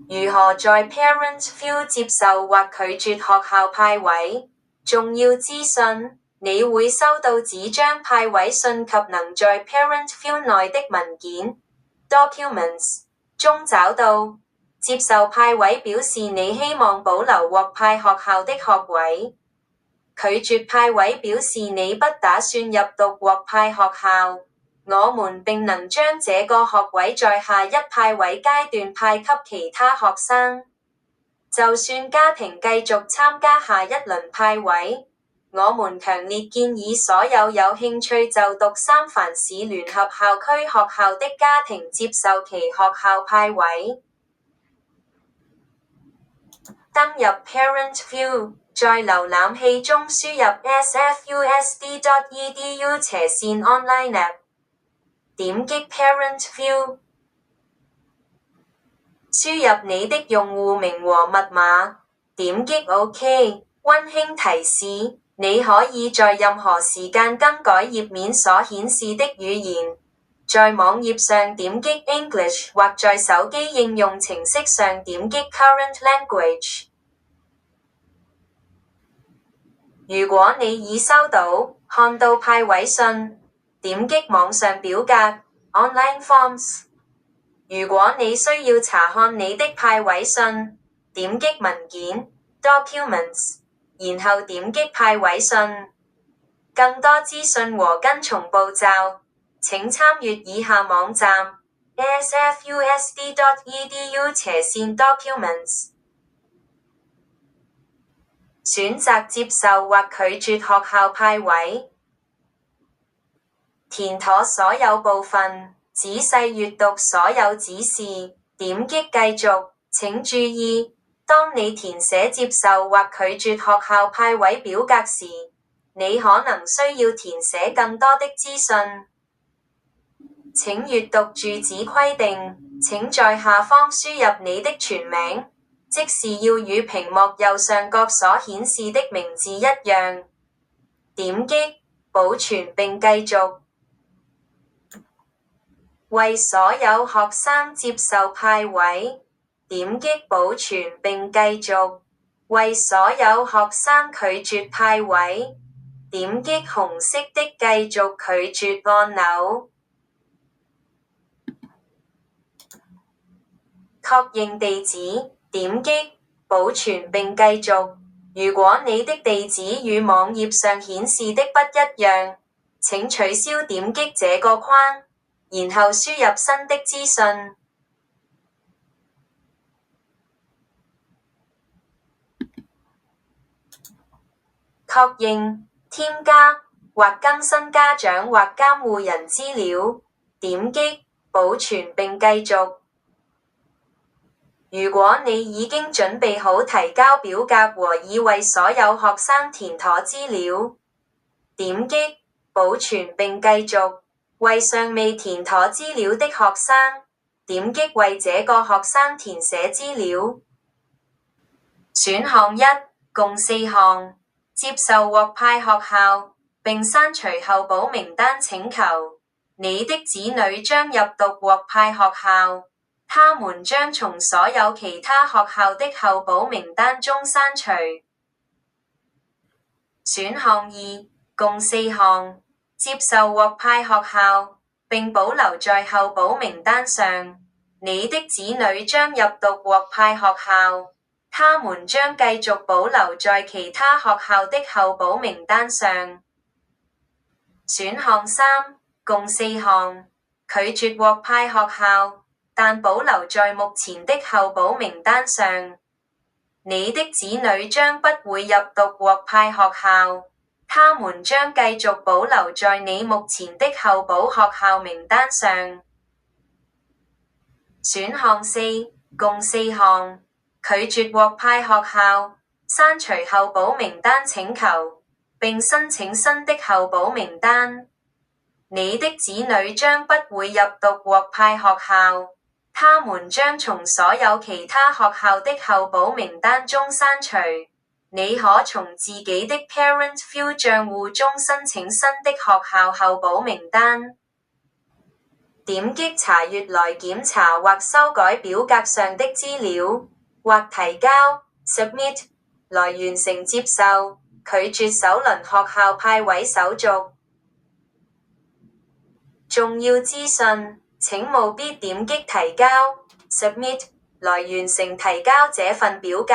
如何在 Parent View 接受或拒絕學校派位？重要資訊：你會收到紙張派位信及能在 Parent View 內的文件 Documents 中找到。接受派位表示你希望保留獲派學校的學位。拒絕派位表示你不打算入讀獲派學校。我們並能將這個學位在下一派位階段派給其他學生。就算家庭繼續參加下一輪派位，我們強烈建議所有有興趣就讀三藩市聯合校區學校的家庭接受其學校派位。登入 Parent View， 在瀏覽器中輸入 sfusd.edu/online-app， 點擊 Parent View， 輸入你的用戶名和密碼，點擊 OK。溫馨提示：你可以在任何時間更改頁面所顯示的語言。在網頁上點擊 English 或在手機應用程式上點擊 Current Language。如果你已收到、看到派位信，點擊網上表格 Online Forms。如果你需要查看你的派位信，點擊文件 Documents， 然後點擊派位信。更多資訊和跟從步驟，請參閱以下網站 sfusd.edu/documents。選擇接受或拒絕學校派位。填妥所有部分，仔細閱讀所有指示，點擊繼續。請注意，當你填寫接受或拒絕學校派位表格時，你可能需要填寫更多的資訊。請閱讀住址規定，請在下方輸入你的全名，即是要與屏幕右上角所顯示的名字一樣。點擊保存並繼續。為所有學生接受派位，點擊保存並繼續。為所有學生拒絕派位，點擊紅色的繼續拒絕按鈕。確認地址，點擊保存並繼續。如果你的地址與網頁上顯示的不一樣，請取消點擊這個框，然後輸入新的資訊。確認、添加或更新家長或監護人資料，點擊保存並繼續。如果你已經準備好提交表格和已為所有學生填妥資料，點擊保存並繼續。為尚未填妥資料的學生，點擊為這個學生填寫資料。選項一，共4項，接受獲派學校，並刪除候補名單請求。你的子女將入讀獲派學校，他們將從所有其他學校的候補名單中刪除。選項二，共4項，接受獲派學校，並保留在候補名單上。你的子女將入讀獲派學校，他們將繼續保留在其他學校的候補名單上。選項三，共4項，拒絕獲派學校，但保留在目前的候補名單上。你的子女將不會入讀獲派學校，他們將繼續保留在你目前的候補學校名單上。選項四，共4項，拒絕獲派學校，刪除候補名單請求，並申請新的候補名單。你的子女將不會入讀獲派學校，他們將從所有其他學校的候補名單中刪除。你可從自己的 Parent View 帳戶中申請新的學校候補名單。點擊查閱來檢查或修改表格上的資料，或提交 submit 來完成接受、拒絕首輪學校派位手續。重要資訊，請務必點擊提交 submit 來完成提交這份表格。